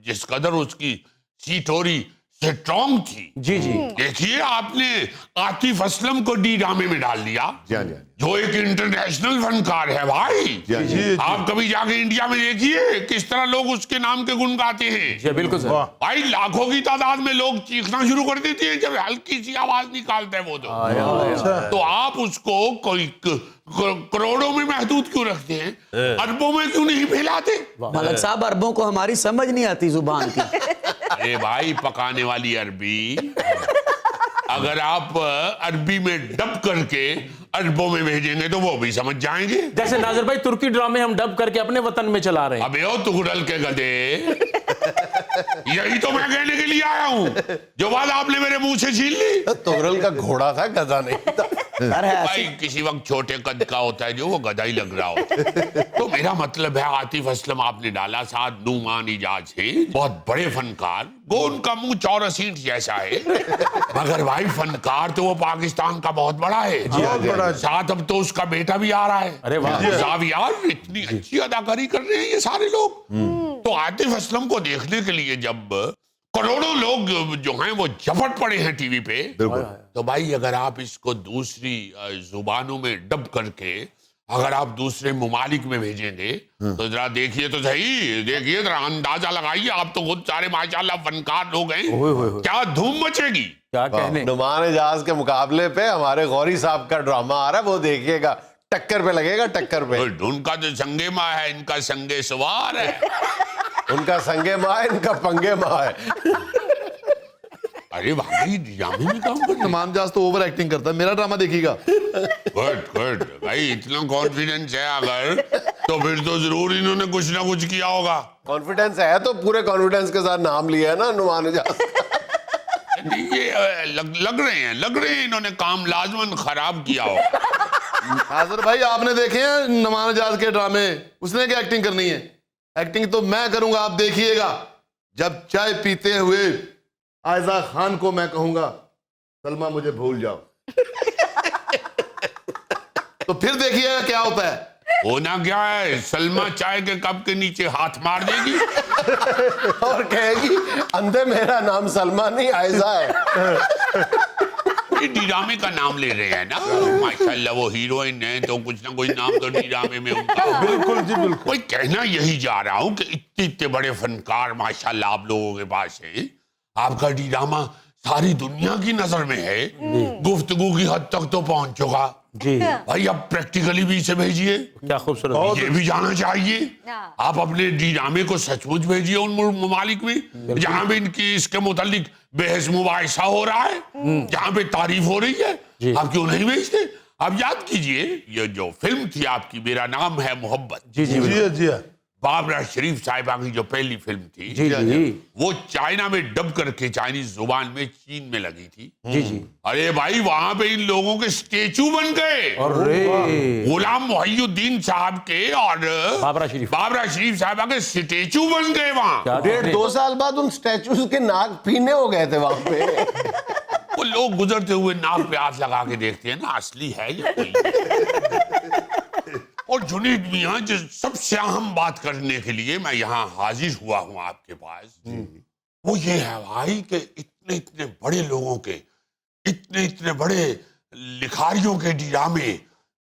جس قدر اس کی سیٹوری سٹرونگ تھی, جی جی دیکھیے آپ نے عاطف اسلم کو ڈرامے میں ڈال دیا جی ہاں جی ہاں جو ایک انٹرنیشنل فنکار ہے بھائی. جی ہاں جی. آپ کبھی جا کے انڈیا میں دیکھیے کس طرح لوگ اس کے نام کے گن گاتے ہیں جی بالکل سر. بھائی. لاکھوں کی تعداد میں لوگ چیخنا شروع کر دیتے ہیں جب ہلکی سی آواز نکالتے ہیں وہ تو آپ اس کو کوئی کروڑوں میں محدود کیوں رکھتے ہیں, اربوں میں کیوں نہیں پھیلاتے؟ ملک صاحب اربوں کو ہماری سمجھ نہیں آتی زبان کی. ارے بھائی پکانے والی عربی, اگر آپ عربی میں ڈب کر کے عربوں میں بھیجیں گے تو وہ بھی سمجھ جائیں گے. جیسے ناظر بھائی ترکی ڈرامے ہم ڈب کر کے اپنے وطن میں چلا رہے ہیں. ابے او تغرل کے گدے, یہی تو میں کہنے کے لیے آیا ہوں جو بات آپ نے میرے منہ سے چھین لی. تغرل کا گھوڑا تھا, گدھا نہیں تھا. بھائی کسی وقت چھوٹے قد کا ہوتا ہے جو وہ گدھا ہی لگ رہا ہوتا ہے. تو میرا مطلب ہے عاطف اسلم آپ نے ڈالا, ساتھ نعمان ایجاز ہے, بہت بڑے فنکار, وہ ان کا منہ چورس اینٹ جیسا ہے, مگر بھائی فنکار تو وہ پاکستان کا بہت بڑا ہے. ساتھ اب تو اس کا بیٹا بھی آ رہا ہے. ارے واہ, زاویار اتنی اچھی اداکاری کر رہے ہیں یہ سارے لوگ. تو عاطف اسلم کو دیکھنے کے لیے جب کروڑوں لوگ جو ہیں وہ جھپٹ پڑے ہیں ٹی وی پہ, تو بھائی اگر آپ اس کو دوسری زبانوں میں ڈب کر کے اگر آپ دوسرے ممالک میں بھیجیں گے تو ذرا دیکھیے تو صحیح, دیکھیے ذرا اندازہ لگائیے. آپ تو خود سارے ماشاءاللہ فنکار لوگ ہیں, کیا دھوم مچے گی. کیا کہنے. نعمان اعجاز کے مقابلے پہ ہمارے غوری صاحب کا ڈرامہ آ رہا ہے, وہ دیکھیے گا, ٹکر پہ لگے گا, ٹکر پہ. ان کا جو سنگے ماں ہے, ان کا سنگے سوار ہے. ان کا سنگے ماں ہے, ان کا پنگے ماں ہے. ارے بھائی ڈرامے میں کام کرنا. نعمان جاز تو اوور ایکٹنگ کرتا ہے, میرا ڈرامہ دیکھیے گا. گڈ بھائی, اتنا کانفیڈنس ہے اگر تو پھر تو ضرور انہوں نے کچھ نہ کچھ کیا ہوگا. کانفیڈنس ہے تو پورے کانفیڈنس کے ساتھ نام لیا ہے نا نعمان اعجاز. یہ لگ رہے ہیں انہوں نے کام لازماً خراب کیا ہوگا. حاضر بھائی آپ نے دیکھے ہیں نعمان اعجاز کے ڈرامے, اس نے کیا ایکٹنگ کرنی ہے. ایکٹنگ تو میں کروں گا, آپ دیکھیے گا. جب چائے پیتے ہوئے آئزہ خان کو میں کہوں گا سلمہ مجھے بھول جاؤ, تو پھر دیکھیے گا کیا ہوتا ہے. ہونا کیا ہے, سلمہ چائے کے کپ کے نیچے ہاتھ مار دے گی اور کہے گی اندھے میرا نام سلمہ نہیں آئزہ ہے. یہ ڈرامے کا نام لے رہے ہیں نا, ماشاءاللہ وہ ہیروئن ہیں تو کچھ نہ کچھ نام تو ڈرامے میں ان کا. بالکل جی بالکل. کوئی کہنا یہی جا رہا ہوں کہ اتنے بڑے فنکار ماشاءاللہ آپ لوگوں کے پاس ہیں, آپ کا ڈرامہ ساری دنیا کی نظر میں ہے, گفتگو کی حد تک تو پہنچ چکا. جی بھائی اب پریکٹیکلی بھی اسے بھیجیے, کیا خوبصورت. یہ بھی جانا چاہیے. آپ اپنے ڈرامے کو سچ مچ بھیجیے ان ممالک میں جہاں پہ ان کی اس کے متعلق بحث مباحثہ ہو رہا ہے, جہاں پہ تعریف ہو رہی ہے. آپ کیوں نہیں بھیجتے. آپ یاد کیجئے یہ جو فلم تھی آپ کی, میرا نام ہے محبت, جی جی جی جی بابرہ شریف صاحبہ کی جو پہلی فلم تھی, جی جی وہ چائنا میں ڈب کر کے چائنیز زبان میں چین میں لگی تھی. جی جی. ارے بھائی وہاں پہ ان لوگوں کے اسٹیچو بن گئے, غلام محی الدین صاحب کے اور بابرہ شریف صاحبہ کے اسٹیچو بن گئے وہاں. 1.5-2 سال بعد ان سٹیچوز کے ناک پینے ہو گئے تھے وہاں پہ. وہ لوگ گزرتے ہوئے ناک پہ ہاتھ لگا کے دیکھتے ہیں نا اصلی ہے یا نہیں. اور جنید میاں جو سب سے اہم بات کرنے کے لیے میں یہاں حاضر ہوا ہوں آپ کے پاس, وہ یہ ہے بھائی کہ اتنے بڑے لوگوں کے, اتنے بڑے لکھاریوں کے ڈرامے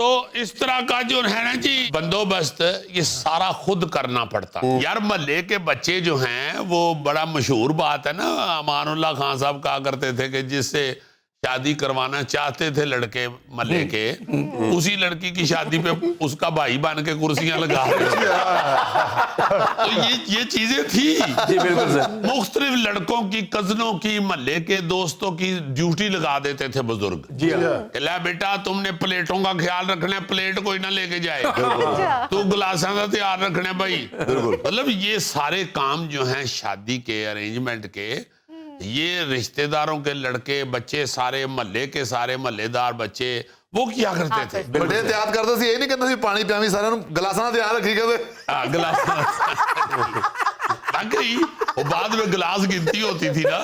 تو اس طرح کا جو ہے نا جی بندوبست یہ سارا خود کرنا پڑتا. یار محلے کے بچے جو ہیں وہ بڑا مشہور بات ہے نا, امان اللہ خان صاحب کہا کرتے تھے کہ جس سے شادی کروانا چاہتے تھے لڑکے محلے کے, اسی لڑکی کی شادی پہ اس کا بھائی بن کے کرسیاں لگا رہے تھے. تو یہ چیزیں تھی. جی بالکل سر. مختلف لڑکوں کی, کزنوں کی, محلے کے دوستوں کی ڈیوٹی لگا دیتے تھے بزرگ. جی ہاں. کہ لے بیٹا تم نے پلیٹوں کا خیال رکھنا ہے, پلیٹ کوئی نہ لے کے جائے, تو گلاساں کا تیار رکھنا ہے بھائی. مطلب یہ سارے کام جو ہیں شادی کے ارینجمنٹ کے, یہ رشتہ داروں کے لڑکے بچے سارے محلے کے سارے محلے دار بچے وہ کیا کرتے تھے. بڑے احتیاط کرتے سی, یہ نہیں کہنا سی پانی پیاوی سارے گلاساں تیار رکھی کرتے. گلاس وہ بعد میں گلاس گنتی ہوتی تھی نا,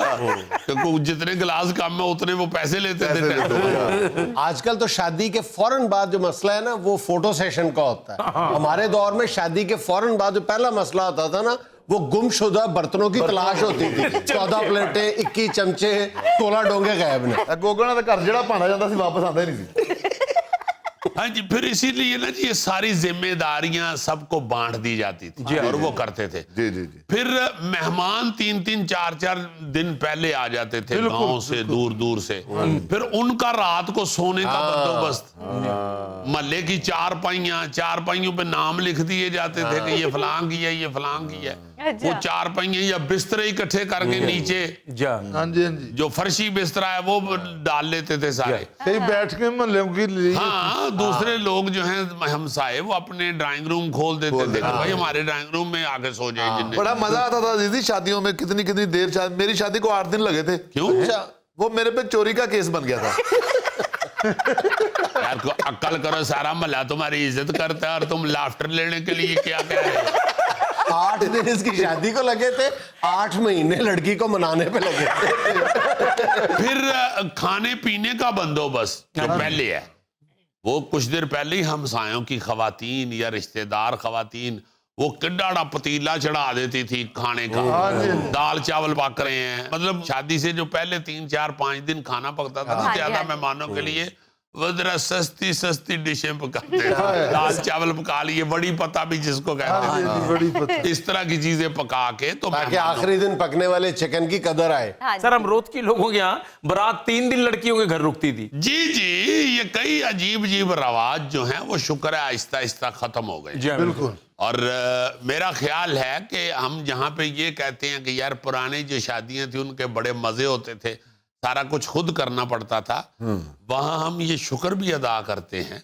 کہ جتنے گلاس کم ہے اتنے وہ پیسے لیتے تھے. آج کل تو شادی کے فوراً بعد جو مسئلہ ہے نا وہ فوٹو سیشن کا ہوتا ہے. ہمارے دور میں شادی کے فوراً بعد جو پہلا مسئلہ ہوتا تھا نا وہ گم شدہ برتنوں کی تلاش ہوتی تھی. 14 پلیٹیں, 21 چمچے, 16 ڈونگے غائب نے. گوگل کا گھر جڑا پانا جاتا سی واپس آتا ہی نہیں سی. ہاں جی, پھر اسی لیے نا جی یہ ساری ذمہ داریاں سب کو بانٹ دی جاتی تھی اور وہ کرتے تھے. جی جی جی. پھر مہمان 3-3 4-4 دن پہلے آ جاتے تھے گاؤں سے, دور دور سے. پھر ان کا رات کو سونے کا بندوبست, محلے کی چارپائیوں پہ نام لکھ دیے جاتے تھے کہ یہ فلاں کی ہے, یہ فلاں کی ہے. وہ چارپائیاں یا بسترے اکٹھے کر کے نیچے ہاں جی ہاں جی, جو فرشی بسترا ہے وہ ڈال لیتے تھے سارے. کہیں بیٹھ کے محلے کی ہاں, دوسرے لوگ جو ہیں ہمسائے وہ اپنے ڈرائنگ روم کھول دیتے تھے کہ بھائی ہمارے ڈرائنگ روم میں آ کے سو جائیں. جن بڑا مزہ آتا تھا عزیزی شادیوں میں. کتنی دیر میری شادی کو 8 دن لگے تھے. کیوں؟ وہ میرے پہ چوری کا کیس بن گیا تھا. یار کو عقل کرو, سارا محلہ تمہاری عزت کرتا ہے اور تم لافٹر لینے کے لیے کیا کہہ رہے ہو. 8 دن اس کی شادی کو لگے تھے, 8 مہینے لڑکی کو منانے پہ لگے تھے. پھر کھانے پینے کا بندوبست جو پہلے ہے وہ کچھ دیر پہلے ہی ہمسایوں کی خواتین یا رشتہ دار خواتین وہ کڈاڑا پتیلا چڑھا دیتی تھی کھانے کا. دال چاول پک رہے ہیں. مطلب شادی سے جو پہلے 3-4-5 دن کھانا پکتا تھا نا زیادہ مہمانوں کے لیے, وہ ذرا سستی ڈشیں پکاتے ہیں. دال چاول پکا لیے, بڑی پتہ بھی جس کو کہتے ہیں, اس طرح کی چیزیں پکا کے تو تاکہ آخری دن پکنے والے چکن کی قدر آئے. سر امروت کی لوگوں کے یہاں برات 3 دن لڑکیوں کے گھر رکتی تھی. جی, یہ کئی عجیب رواج جو ہیں وہ شکر ہے آہستہ آہستہ ختم ہو گئے. جی بالکل. اور میرا خیال ہے کہ ہم جہاں پہ یہ کہتے ہیں کہ یار پرانی جو شادیاں تھیں ان کے بڑے مزے ہوتے تھے, سارا کچھ خود کرنا پڑتا تھا, وہاں ہم یہ شکر بھی ادا کرتے ہیں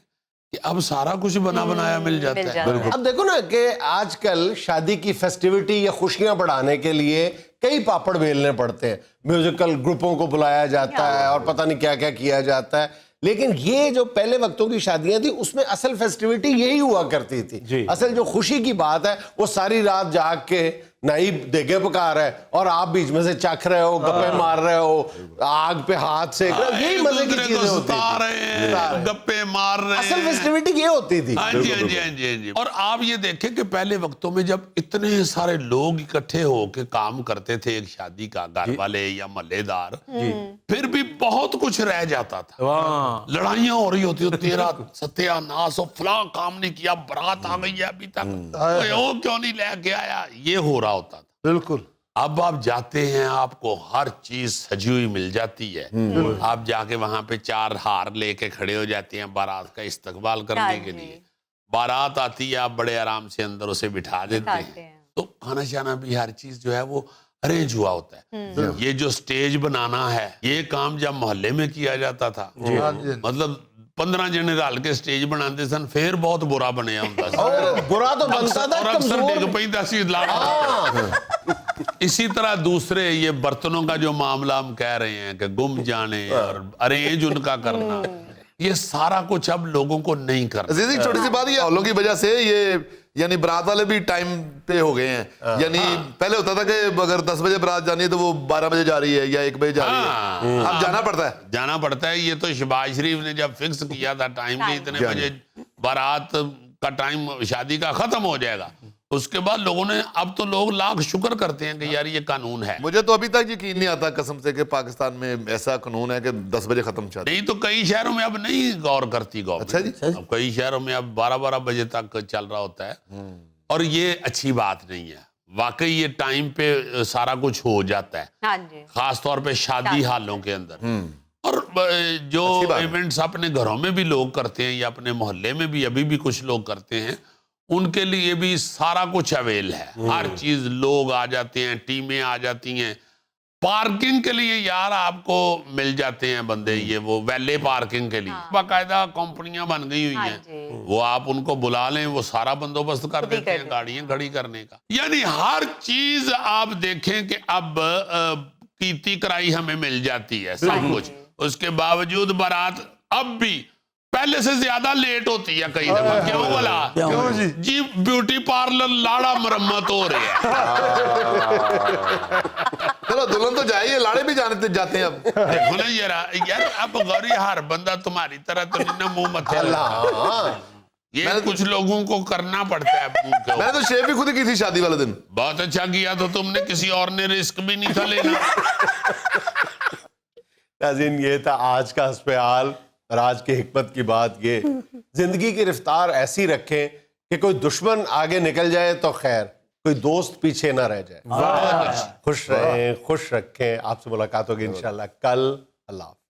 کہ اب سارا کچھ بنا بنایا مل جاتا ہے. اب دیکھو نا کہ آج کل شادی کی فیسٹیوٹی یا خوشیاں بڑھانے کے لیے کئی پاپڑ بیلنے پڑتے ہیں. میوزیکل گروپوں کو بلایا جاتا ہے اور پتہ نہیں کیا کیا کیا جاتا ہے. لیکن یہ جو پہلے وقتوں کی شادیاں تھی اس میں اصل فیسٹیوٹی یہی ہوا کرتی تھی. اصل جو خوشی کی بات ہے وہ ساری رات جاگ کے نائب دیگے پکا رہا ہے اور آپ بیچ میں سے چکھ رہے ہو, گپے مار رہے ہو, آگ پہ ہاتھ سیک رہے ہو. یہی مزے کی چیزیں ہوتی ہیں, گپے مار رہے ہیں. اصل فیسٹیوٹی یہ ہوتی تھی. ہاں جی. اور آپ یہ دیکھیں کہ پہلے وقتوں میں جب اتنے سارے لوگ اکٹھے ہو کے کام کرتے تھے ایک شادی کا, گھر والے یا محلے دار, پھر بھی بہت کچھ رہ جاتا تھا. لڑائیاں ہو رہی ہوتی, تیرا ستیہ ناس ہو, فلاں کام نہیں کیا, برات آ گئی ہے ابھی تک, وہ کیوں نہیں لے کے آیا, یہ ہو رہا ہوتا تھا. بالکل. اب آپ جاتے ہیں, آپ کو ہر چیز سجی ہوئی مل جاتی ہے. آپ جا کے وہاں پہ 4 ہار لے کے کھڑے ہو جاتے ہیں بارات کا استقبال کرنے کے لیے. بارات آتی ہے, آپ بڑے آرام سے اندر اسے بٹھا دیتے ہیں. تو کھانا شانا بھی ہر چیز جو ہے وہ ارینج ہوا ہوتا ہے. یہ جو سٹیج بنانا ہے یہ کام جب محلے میں کیا جاتا تھا, مطلب 15 جنے رل کے سٹیج بناتے سن, پھر بہت برا بنیا ہوتا ہے. برا تو بنتا تھا, اور اکثر ڈگ پئی تھی. اسی طرح دوسرے یہ برتنوں کا جو معاملہ ہم کہہ رہے ہیں کہ گم جانے اور ارینج ان کا کرنا, یہ سارا کچھ اب لوگوں کو نہیں کرنا. عزیزی چھوٹی سی بات, یہ ہالوں کی وجہ سے یہ یعنی برات والے بھی ٹائم پہ ہو گئے ہیں. یعنی پہلے ہوتا تھا کہ اگر 10 بجے برات جانی ہے تو وہ 12 بجے جا رہی ہے یا 1 بجے جا رہی ہے. اب جانا پڑتا ہے. یہ تو شہباز شریف نے جب فکس کیا تھا ٹائم کہ اتنے بجے بارات کا ٹائم شادی کا ختم ہو جائے گا, اس کے بعد لوگوں نے اب تو لوگ لاکھ شکر کرتے ہیں کہ یار یہ قانون ہے. مجھے تو ابھی تک یقین نہیں آتا قسم سے کہ پاکستان میں ایسا قانون ہے کہ 10 بجے ختم شادی. نہیں تو کئی شہروں میں اب نہیں غور کرتی گورنمنٹ. اچھا جی. اب کئی شہروں میں اب 12 بجے تک چل رہا ہوتا ہے اور یہ اچھی بات نہیں ہے. واقعی یہ ٹائم پہ سارا کچھ ہو جاتا ہے, ہاں جی خاص طور پہ شادی حالوں کے اندر. اور جو ایونٹس اپنے گھروں میں بھی لوگ کرتے ہیں یا اپنے محلے میں بھی ابھی بھی کچھ لوگ کرتے ہیں, ان کے لیے بھی سارا کچھ اویل ہے. ہر چیز, لوگ آ جاتے ہیں, ٹیمیں آ جاتی ہیں. پارکنگ کے لیے یار آپ کو مل جاتے ہیں بندے, یہ وہ ویلے پارکنگ کے لیے باقاعدہ کمپنیاں بن گئی ہوئی ہیں. وہ آپ ان کو بلا لیں, وہ سارا بندوبست کر دیتے ہیں گاڑیاں کھڑی کرنے کا. یعنی ہر چیز آپ دیکھیں کہ اب کیتی کرائی ہمیں مل جاتی ہے سب کچھ. اس کے باوجود بارات اب بھی پہلے سے زیادہ لیٹ ہوتی ہے کئی دفعہ. کیوں بولا جی بیوٹی پارلر لاڑا مرمت ہو رہی ہے. چلو دلہن تو جائیے, لاڑے بھی جاتے ہیں اب. دیکھو نا یار اب غوری ہر بندہ تمہاری طرح تو نہیں نا منہ متھے لگا. یہ کچھ لوگوں کو کرنا پڑتا ہے منہ کے. میں نے تو شیو بھی خود ہی کی تھی شادی والے دن. بہت اچھا کیا, تو تم نے کسی اور نے رسک بھی نہیں تھا لینا. ناظرین یہ تھا آج کا حسب حال, اور آج کی حکمت کی بات یہ, زندگی کی رفتار ایسی رکھیں کہ کوئی دشمن آگے نکل جائے تو خیر, کوئی دوست پیچھے نہ رہ جائے. خوش رہیں, خوش رکھیں. آپ سے ملاقات ہوگی انشاءاللہ کل. اللہ حافظ.